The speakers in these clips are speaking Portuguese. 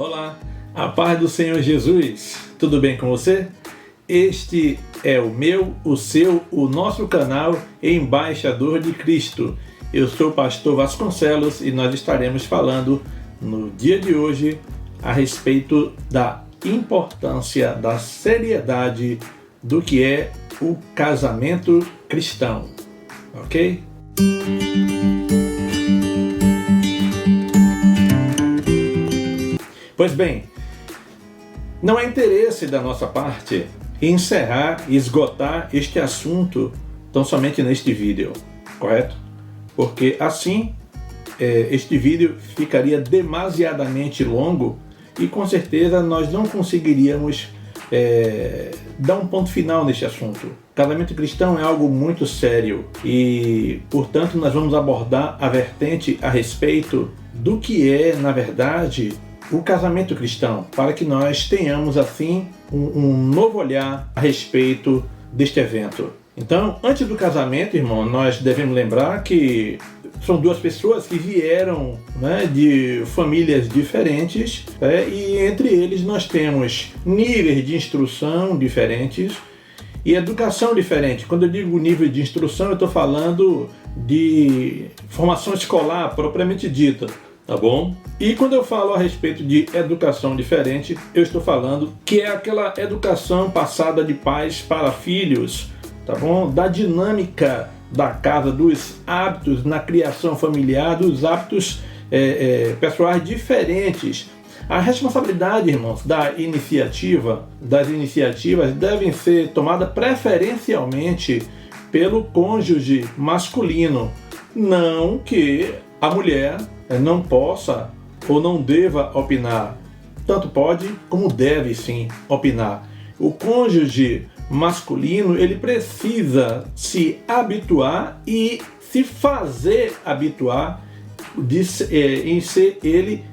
Olá, a paz do Senhor Jesus, tudo bem com você? Este é o meu, o seu, o nosso canal Embaixador de Cristo. Eu sou o pastor Vasconcelos e nós estaremos falando no dia de hoje a respeito da importância, da seriedade do que é o casamento cristão, ok? Pois bem, não é interesse da nossa parte encerrar e esgotar este assunto tão somente neste vídeo, correto? Porque assim este vídeo ficaria demasiadamente longo e com certeza nós não conseguiríamos dar um ponto final neste assunto. Casamento cristão é algo muito sério e, portanto, nós vamos abordar a vertente a respeito do que é, na verdade, o casamento cristão, para que nós tenhamos, assim, um novo olhar a respeito deste evento. Então, antes do casamento, irmão, nós devemos lembrar que são duas pessoas que vieram, de famílias diferentes, e entre eles nós temos níveis de instrução diferentes e educação diferente. Quando eu digo nível de instrução, eu estou falando de formação escolar propriamente dita. Tá bom? E quando eu falo a respeito de educação diferente, eu estou falando que é aquela educação passada de pais para filhos, tá bom? Da dinâmica da casa, dos hábitos na criação familiar, dos hábitos pessoais diferentes. A responsabilidade, irmãos, das iniciativas devem ser tomadas preferencialmente pelo cônjuge masculino, não que a mulher não possa ou não deva opinar. Tanto pode como deve sim opinar. O cônjuge masculino, ele precisa se habituar e se fazer habituar em ser ele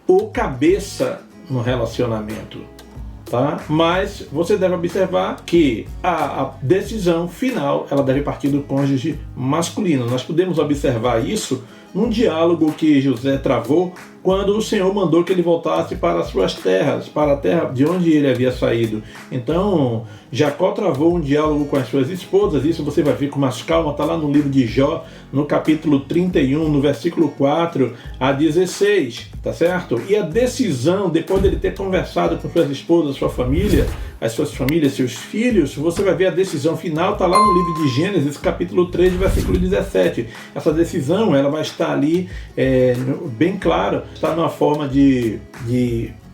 o cabeça no relacionamento. Tá? Mas você deve observar que a decisão final ela deve partir do cônjuge masculino. Nós podemos observar isso num diálogo que José travou quando o Senhor mandou que ele voltasse para as suas terras, para a terra de onde ele havia saído. Então, Jacó travou um diálogo com as suas esposas, isso você vai ver com mais calma, está lá no livro de Jó, no capítulo 31, no versículo 4 a 16, tá certo? E a decisão, depois dele ter conversado com suas esposas, sua família, as suas famílias, seus filhos, você vai ver a decisão final, está lá no livro de Gênesis, capítulo 3, versículo 17. Essa decisão, ela vai estar ali bem clara, está numa forma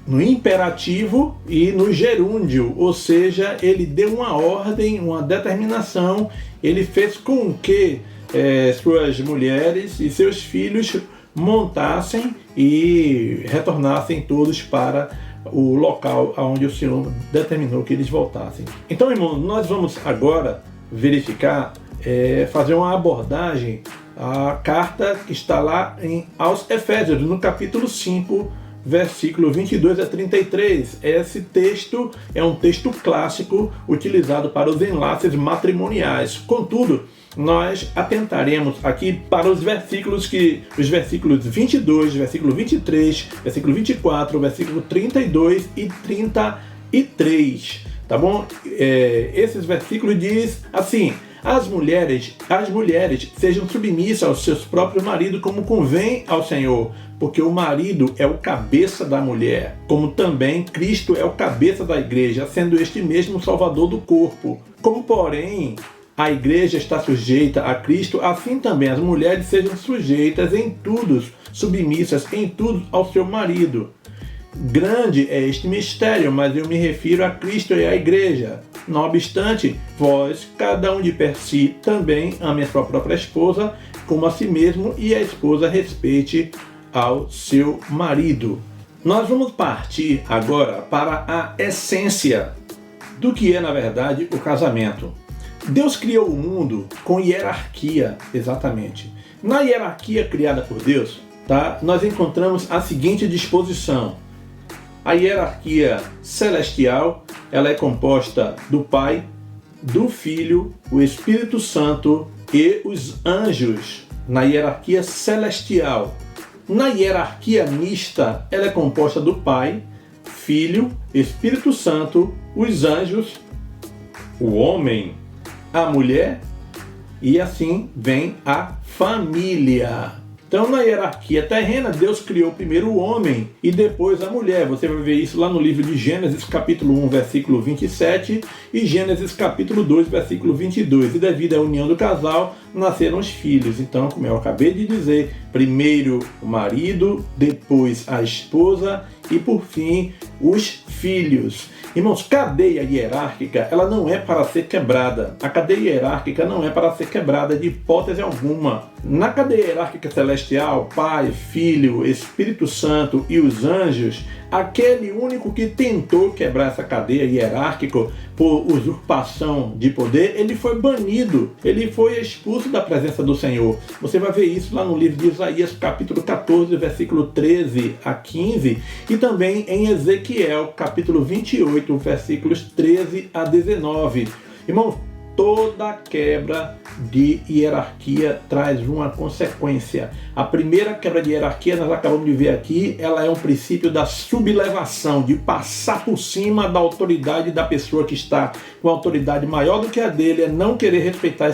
no imperativo e no gerúndio, ou seja, ele deu uma ordem, uma determinação, ele fez com que suas mulheres e seus filhos montassem e retornassem todos para o local onde o Senhor determinou que eles voltassem. Então, irmão, nós vamos agora verificar, fazer uma abordagem a carta que está lá aos Efésios, no capítulo 5, versículo 22 a 33. Esse texto é um texto clássico utilizado para os enlaces matrimoniais. Contudo, nós atentaremos aqui para os versículos 22, versículo 23, versículo 24, versículo 32 e 33, tá bom? Esses versículos diz assim: as mulheres sejam submissas aos seus próprios maridos como convém ao Senhor, porque o marido é o cabeça da mulher, como também Cristo é o cabeça da igreja, sendo este mesmo o salvador do corpo. Como, porém, a igreja está sujeita a Cristo, assim também as mulheres sejam sujeitas em tudo, submissas em tudo ao seu marido. Grande é este mistério, mas eu me refiro a Cristo e à igreja. Não obstante, vós, cada um de per si, também ame a sua própria esposa como a si mesmo, e a esposa respeite ao seu marido. Nós vamos partir agora para a essência do que é, na verdade, o casamento. Deus criou o mundo com hierarquia, exatamente. Na hierarquia criada por Deus, nós encontramos a seguinte disposição. A hierarquia celestial, ela é composta do Pai, do Filho, o Espírito Santo e os anjos na hierarquia celestial. Na hierarquia mista, ela é composta do Pai, Filho, Espírito Santo, os anjos, o homem, a mulher e assim vem a família. Então, na hierarquia terrena, Deus criou primeiro o homem e depois a mulher. Você vai ver isso lá no livro de Gênesis, capítulo 1, versículo 27 e Gênesis, capítulo 2, versículo 22. E devido à união do casal, nasceram os filhos. Então, como eu acabei de dizer, primeiro o marido, depois a esposa e, por fim, os filhos. Irmãos, cadeia hierárquica, ela não é para ser quebrada. A cadeia hierárquica não é para ser quebrada de hipótese alguma. Na cadeia hierárquica celestial, Pai, Filho, Espírito Santo e os anjos, aquele único que tentou quebrar essa cadeia hierárquica por usurpação de poder, ele foi banido, ele foi expulso da presença do Senhor. Você vai ver isso lá no livro de Isaías, capítulo 14, versículo 13 a 15, e também em Ezequiel, capítulo 28, versículos 13 a 19. Irmãos, toda quebra de hierarquia traz uma consequência. A primeira quebra de hierarquia, nós acabamos de ver aqui, ela é um princípio da sublevação, de passar por cima da autoridade da pessoa que está com autoridade maior do que a dele, é não querer respeitar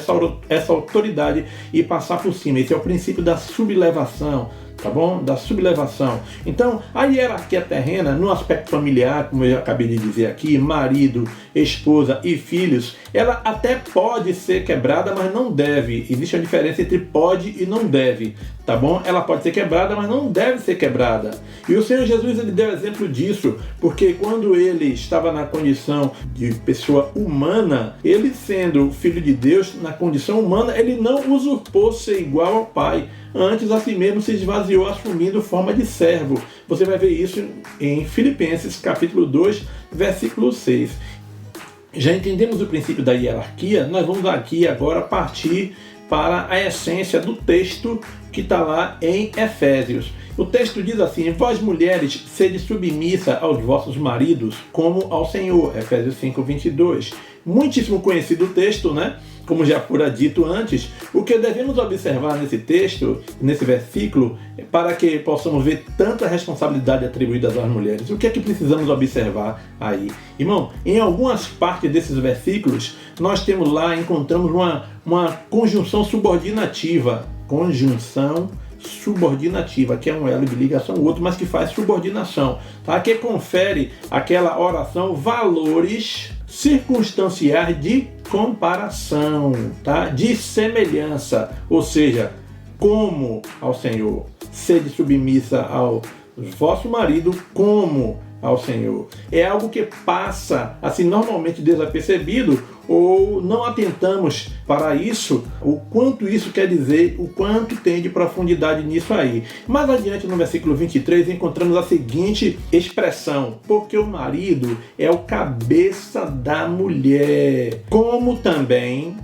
essa autoridade e passar por cima. Esse é o princípio da sublevação. Tá bom? Da sublevação. Então, a hierarquia terrena, no aspecto familiar, como eu já acabei de dizer aqui, marido, esposa e filhos, ela até pode ser quebrada, mas não deve. Existe a diferença entre pode e não deve, tá bom? Ela pode ser quebrada, mas não deve ser quebrada. E o Senhor Jesus, ele deu exemplo disso, porque quando ele estava na condição de pessoa humana, ele sendo filho de Deus, na condição humana, ele não usurpou ser igual ao Pai. Antes, a si mesmo se esvaziou, assumindo forma de servo. Você vai ver isso em Filipenses, capítulo 2, versículo 6. Já entendemos o princípio da hierarquia, nós vamos aqui agora partir para a essência do texto que está lá em Efésios. O texto diz assim: vós mulheres, sede submissa aos vossos maridos, como ao Senhor. Efésios 5, 22. Muitíssimo conhecido o texto, né? Como já fora dito antes, o que devemos observar nesse texto, nesse versículo, para que possamos ver tanta responsabilidade atribuída às mulheres. O que é que precisamos observar aí? Irmão, em algumas partes desses versículos, nós temos lá, encontramos uma conjunção subordinativa. Conjunção subordinativa, que é um elo de ligação ao outro, mas que faz subordinação, tá? Que confere àquela oração valores circunstanciais de comparação, tá? De semelhança, ou seja, como ao Senhor, sede submissa ao vosso marido como ao Senhor. É algo que passa assim normalmente desapercebido, ou não atentamos para isso, o quanto isso quer dizer, o quanto tem de profundidade nisso aí. Mais adiante no versículo 23 encontramos a seguinte expressão: porque o marido é o cabeça da mulher, como também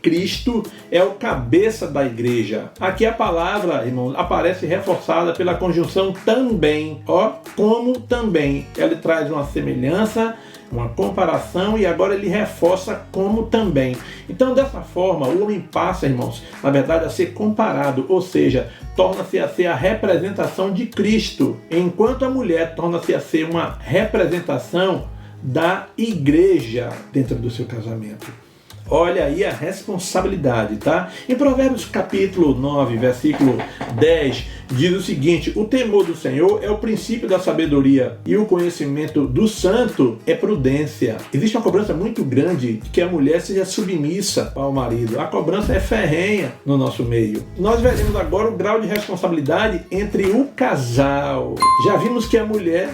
Cristo é o cabeça da igreja. Aqui a palavra, irmãos, aparece reforçada pela conjunção também, ó, como também. Ela traz uma semelhança, uma comparação, e agora ele reforça como também. Então, dessa forma, o homem passa, irmãos, na verdade, a ser comparado, ou seja, torna-se a ser a representação de Cristo, enquanto a mulher torna-se a ser uma representação da igreja dentro do seu casamento. Olha aí a responsabilidade, tá? Em Provérbios capítulo 9, versículo 10, diz o seguinte: o temor do Senhor é o princípio da sabedoria e o conhecimento do santo é prudência. Existe uma cobrança muito grande de que a mulher seja submissa ao marido. A cobrança é ferrenha no nosso meio. Nós veremos agora o grau de responsabilidade entre o casal. Já vimos que a mulher,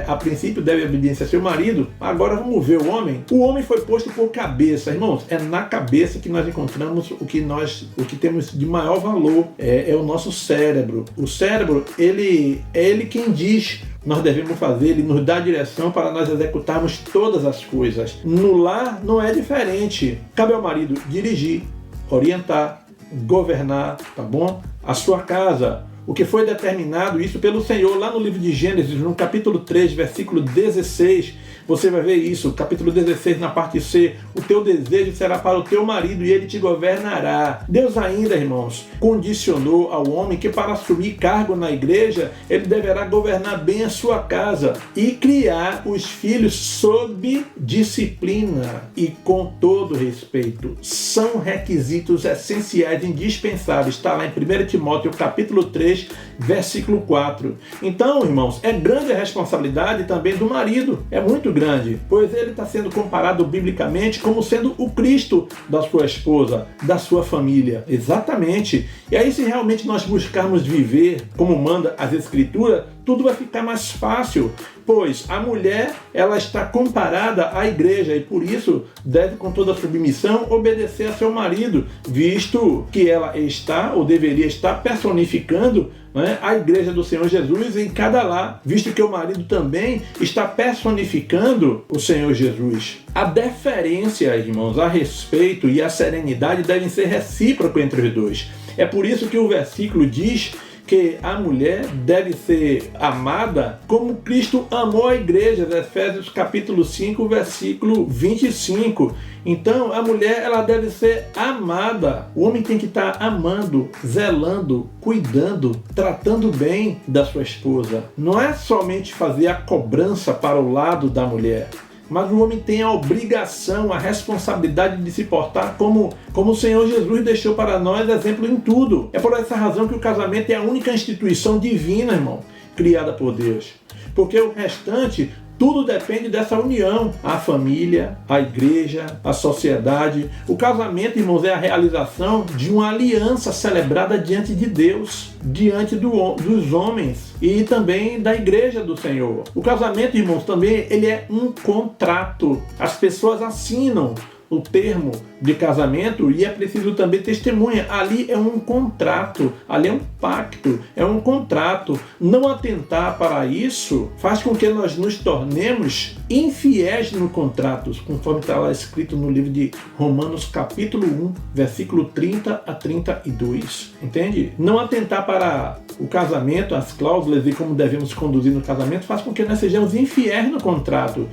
a princípio deve obediência a seu marido. Agora vamos ver o homem. O homem foi posto por cabeça. Irmãos, é na cabeça que nós encontramos o que temos de maior valor, é o nosso cérebro. O cérebro, ele quem diz nós devemos fazer, ele nos dá a direção para nós executarmos todas as coisas. No lar não é diferente. Cabe ao marido dirigir, orientar, governar, tá bom? A sua casa. O que foi determinado isso pelo Senhor lá no livro de Gênesis, no capítulo 3, versículo 16, Você vai ver isso, capítulo 16, na parte C. O teu desejo será para o teu marido e ele te governará. Deus ainda, irmãos, condicionou ao homem que para assumir cargo na igreja, ele deverá governar bem a sua casa e criar os filhos sob disciplina e com todo respeito. São requisitos essenciais, indispensáveis. Está lá em 1 Timóteo, capítulo 3, versículo 4. Então, irmãos, é grande a responsabilidade também do marido. É muito grande, pois ele está sendo comparado biblicamente como sendo o Cristo da sua esposa, da sua família. Exatamente. E aí, se realmente nós buscarmos viver como manda as Escrituras, tudo vai ficar mais fácil, pois a mulher, ela está comparada à igreja e por isso deve com toda submissão obedecer a seu marido, visto que ela está ou deveria estar personificando, né, a igreja do Senhor Jesus em cada lar, visto que o marido também está personificando o Senhor Jesus. A deferência, irmãos, a respeito e a serenidade devem ser recíprocos entre os dois. É por isso que o versículo diz que a mulher deve ser amada como Cristo amou a igreja, Efésios capítulo 5, versículo 25. Então, a mulher, ela deve ser amada. O homem tem que estar amando, zelando, cuidando, tratando bem da sua esposa. Não é somente fazer a cobrança para o lado da mulher, mas o homem tem a obrigação, a responsabilidade de se portar como o Senhor Jesus deixou para nós exemplo em tudo. É por essa razão que o casamento é a única instituição divina, irmão, criada por Deus. Porque o restante, tudo depende dessa união. A família, a igreja, a sociedade. O casamento, irmãos, é a realização de uma aliança celebrada diante de Deus, diante dos homens e também da igreja do Senhor. O casamento, irmãos, também ele é um contrato. As pessoas assinam o termo de casamento e é preciso também testemunha. Ali é um contrato, ali é um pacto, é um contrato. Não atentar para isso faz com que nós nos tornemos infiéis no contrato, conforme está lá escrito no livro de Romanos capítulo 1, versículo 30 a 32. Entende? Não atentar para o casamento, as cláusulas e como devemos conduzir no casamento faz com que nós sejamos infiéis no contrato,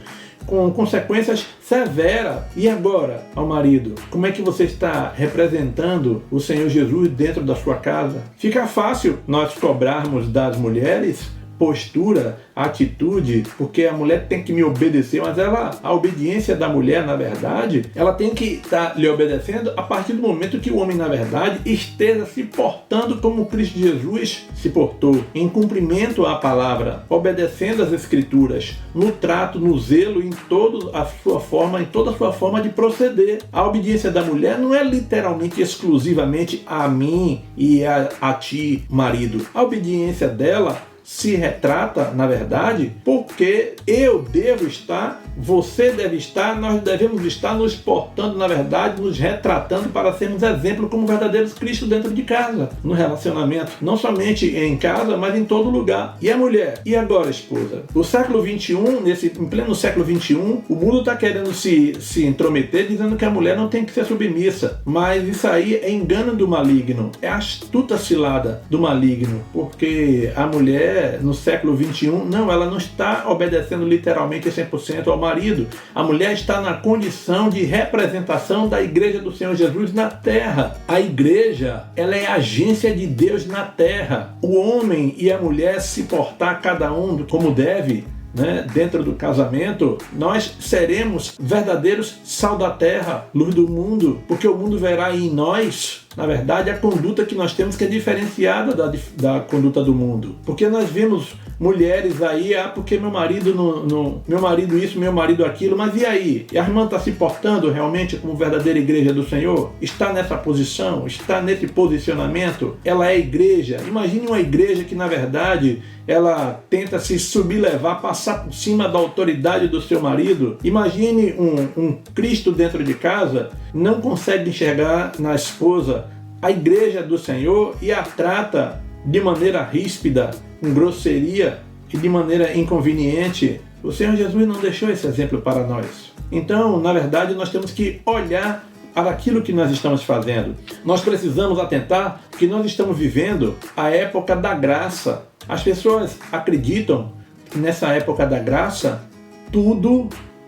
com consequências severas. E agora, ao marido, como é que você está representando o Senhor Jesus dentro da sua casa? Fica fácil nós cobrarmos das mulheres postura, atitude, porque a mulher tem que me obedecer, mas a obediência da mulher, na verdade, ela tem que estar lhe obedecendo a partir do momento que o homem, na verdade, esteja se portando como Cristo Jesus se portou, em cumprimento à palavra, obedecendo às Escrituras, no trato, no zelo, em toda a sua forma de proceder. A obediência da mulher não é literalmente, exclusivamente a mim e a ti, marido. A obediência dela se retrata, na verdade, porque eu devo estar, você deve estar, nós devemos estar nos portando, na verdade, nos retratando para sermos exemplo como verdadeiros Cristo dentro de casa, no relacionamento, não somente em casa, mas em todo lugar. E a mulher? E agora, esposa? No século XXI, em pleno século XXI, o mundo está querendo se intrometer, dizendo que a mulher não tem que ser submissa, mas isso aí é engano do maligno, é astuta cilada do maligno, porque a mulher no século XXI, ela não está obedecendo literalmente 100% ao marido. A mulher está na condição de representação da igreja do Senhor Jesus na terra. A igreja, ela é a agência de Deus na terra. O homem e a mulher se portar cada um como deve, dentro do casamento, nós seremos verdadeiros sal da terra, luz do mundo, porque o mundo verá em nós, na verdade, a conduta que nós temos, que é diferenciada da conduta do mundo. Porque nós vemos mulheres aí, porque meu marido meu marido isso, meu marido aquilo, mas e aí? E a irmã está se portando realmente como verdadeira igreja do Senhor? Está nessa posição? Está nesse posicionamento? Ela é igreja. Imagine uma igreja que, na verdade, ela tenta se sublevar, passar por cima da autoridade do seu marido. Imagine um Cristo dentro de casa, não consegue enxergar na esposa a igreja do Senhor e a trata de maneira ríspida, com grosseria e de maneira inconveniente. O Senhor Jesus não deixou esse exemplo para nós. Então, na verdade, nós temos que olhar para aquilo que nós estamos fazendo. Nós precisamos atentar que nós estamos vivendo a época da graça. As pessoas acreditam que nessa época da graça tudo,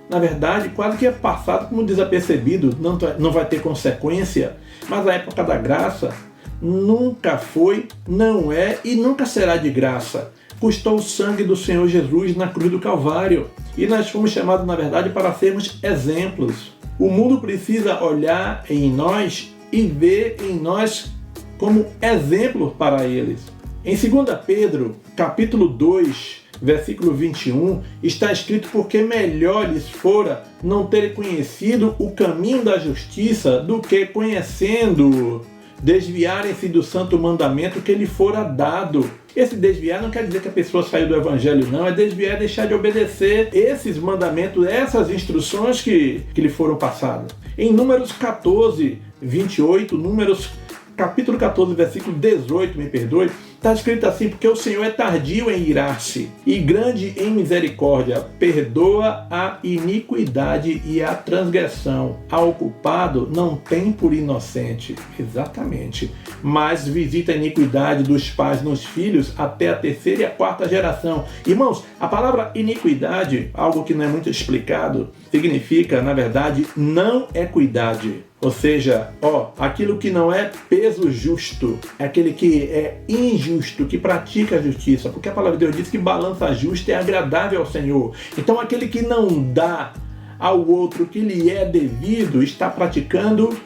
na verdade, quase que é passado como desapercebido, não vai ter consequência, mas a época da graça nunca foi, não é e nunca será de graça. Custou o sangue do Senhor Jesus na cruz do Calvário. E nós fomos chamados, na verdade, para sermos exemplos. O mundo precisa olhar em nós e ver em nós como exemplo para eles. Em 2 Pedro, capítulo 2, versículo 21, está escrito: porque melhor lhes fora não terem conhecido o caminho da justiça do que conhecendo, desviarem-se do santo mandamento que lhe fora dado. Esse desviar não quer dizer que a pessoa saiu do evangelho, não. É desviar, deixar de obedecer esses mandamentos, essas instruções que lhe foram passadas. Em Números 14, 28, capítulo 14, versículo 18, me perdoe, está escrito assim: porque o Senhor é tardio em irar-se e grande em misericórdia, perdoa a iniquidade e a transgressão. Ao culpado não tem por inocente. Exatamente. Mas visita a iniquidade dos pais nos filhos até a 3ª e a 4ª geração. Irmãos, a palavra iniquidade, algo que não é muito explicado, significa, na verdade, não equidade. Ou seja, aquilo que não é peso justo, é aquele que é injusto, que pratica a justiça, porque a palavra de Deus diz que balança justa é agradável ao Senhor. Então aquele que não dá ao outro que lhe é devido está praticando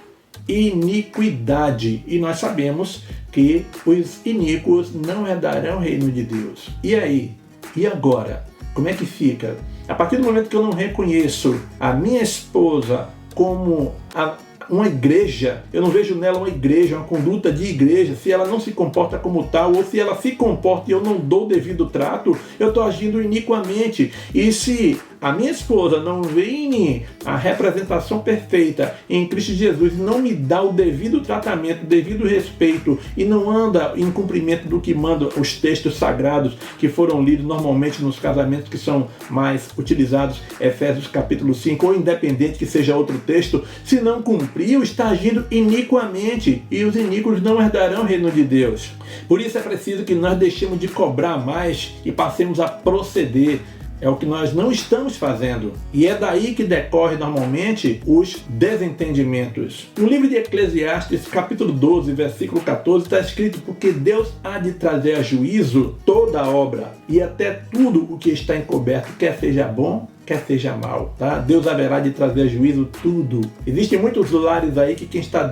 iniquidade. E nós sabemos que os iníquos não herdarão o reino de Deus. E aí? E agora? Como é que fica? A partir do momento que eu não reconheço a minha esposa como uma igreja, eu não vejo nela uma igreja, uma conduta de igreja, se ela não se comporta como tal, ou se ela se comporta e eu não dou o devido trato, eu estou agindo iniquamente. E se a minha esposa não vê em mim a representação perfeita em Cristo Jesus, não me dá o devido tratamento, o devido respeito, e não anda em cumprimento do que mandam os textos sagrados que foram lidos normalmente nos casamentos que são mais utilizados, Efésios capítulo 5, ou independente que seja outro texto, se não cumpriu, está agindo iniquamente, e os iníquos não herdarão o reino de Deus. Por isso é preciso que nós deixemos de cobrar mais e passemos a proceder. É o que nós não estamos fazendo. E é daí que decorre normalmente os desentendimentos. No livro de Eclesiastes, capítulo 12, versículo 14, está escrito: porque Deus há de trazer a juízo toda a obra, e até tudo o que está encoberto, quer seja bom, quer seja mal, tá? Deus haverá de trazer a juízo tudo. Existem muitos lares aí que quem está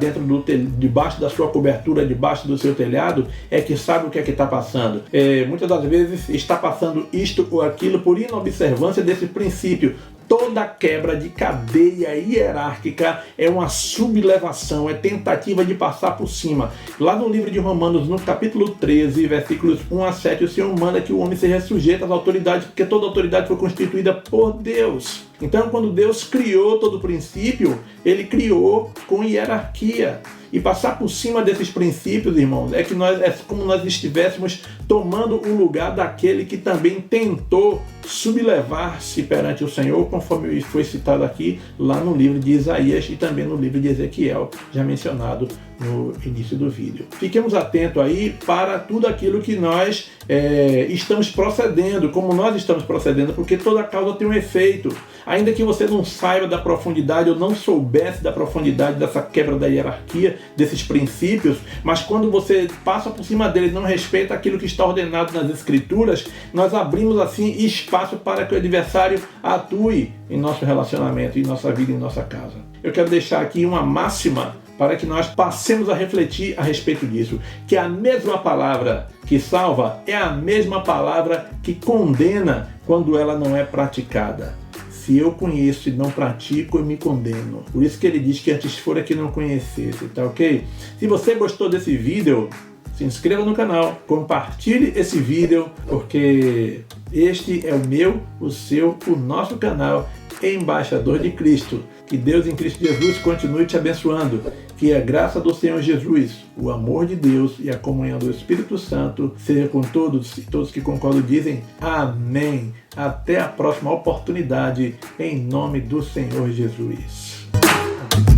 debaixo da sua cobertura, debaixo do seu telhado, é que sabe o que é que está passando. Muitas das vezes está passando isto ou aquilo por inobservância desse princípio. Toda quebra de cadeia hierárquica é uma sublevação, é tentativa de passar por cima. Lá no livro de Romanos, no capítulo 13, versículos 1 a 7, o Senhor manda que o homem seja sujeito às autoridades, porque toda autoridade foi constituída por Deus. Então, quando Deus criou todo o princípio, Ele criou com hierarquia. E passar por cima desses princípios, irmãos, é como nós estivéssemos tomando o lugar daquele que também tentou sublevar-se perante o Senhor, conforme foi citado aqui lá no livro de Isaías e também no livro de Ezequiel, já mencionado no início do vídeo. Fiquemos atentos aí para tudo aquilo que nós estamos procedendo, como nós estamos procedendo, porque toda causa tem um efeito. Ainda que você não saiba da profundidade ou não soubesse da profundidade dessa quebra da hierarquia, desses princípios, mas quando você passa por cima deles, não respeita aquilo que está ordenado nas Escrituras, nós abrimos assim espaço para que o adversário atue em nosso relacionamento, em nossa vida, em nossa casa. Eu quero deixar aqui uma máxima para que nós passemos a refletir a respeito disso, que a mesma palavra que salva é a mesma palavra que condena quando ela não é praticada. Se eu conheço e não pratico, eu me condeno. Por isso que ele diz que antes fora que não conhecesse, tá ok? Se você gostou desse vídeo, se inscreva no canal, compartilhe esse vídeo, porque este é o meu, o seu, o nosso canal Embaixador de Cristo. Que Deus em Cristo Jesus continue te abençoando. Que a graça do Senhor Jesus, o amor de Deus e a comunhão do Espírito Santo seja com todos, e todos que concordam dizem amém. Até a próxima oportunidade, em nome do Senhor Jesus. Amém.